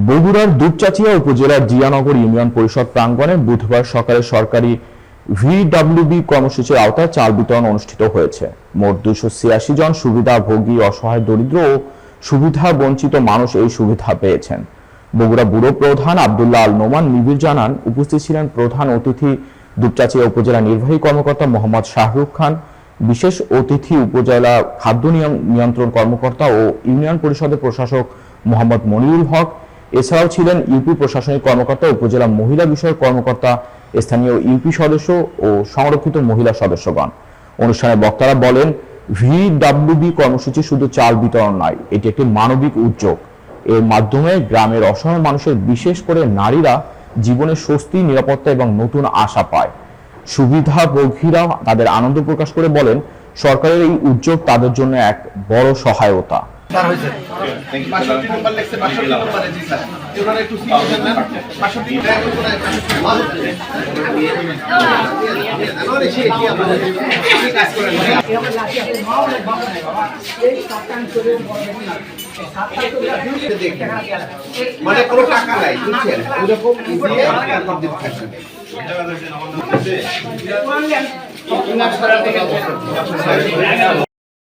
বগুড়ার দুপচাঁচিয়া উপজেলার জিয়ানগর ইউনিয়ন পরিষদ প্রাঙ্গণে বুধবার সকালে সরকারি ভিডব্লিউবি কর্মসূচির আওতায় চাল বিতরণ অনুষ্ঠিত হয়েছে। মোট 286 জন সুবিধাভোগী অসহায় দরিদ্র ও সুবিধা বঞ্চিত মানুষ এই সুবিধা পেয়েছেন। বগুড়া ব্যুরো প্রধান আব্দুল্লাহ আল নোমান নিবিড় জানান, উপস্থিত ছিলেন প্রধান অতিথি দুপচাঁচিয়া উপজেলা নির্বাহী কর্মকর্তা মোহাম্মদ শাহরুখ খান, বিশেষ অতিথি উপজেলা খাদ্য নিয়ন্ত্রণ কর্মকর্তা ও ইউনিয়ন পরিষদের প্রশাসক মোহাম্মদ মনিরুল হক। এছাড়াও ছিলেন ইউপি প্রশাসনিক কর্মকর্তা, উপজেলা মহিলা বিষয়ক কর্মকর্তা, স্থানীয় ইউপি সদস্য ও সংরক্ষিত মহিলা সদস্যগণ। অনুষ্ঠানে বক্তারা বলেন, ভিডব্লিউবি কর্মসূচি শুধু চাল বিতরণ নয়, এটি একটি মানবিক উদ্যোগ। এর মাধ্যমে গ্রামের অসহায় মানুষের, বিশেষ করে নারীরা জীবনে স্বস্তি, নিরাপত্তা এবং নতুন আশা পায়। সুবিধাভোগীরা তাদের আনন্দ প্রকাশ করে বলেন, সরকারের এই উদ্যোগ তাদের জন্য এক বড় সহায়তা। মানে কোনো টাকা নাই, বুঝছেন, ওইরকম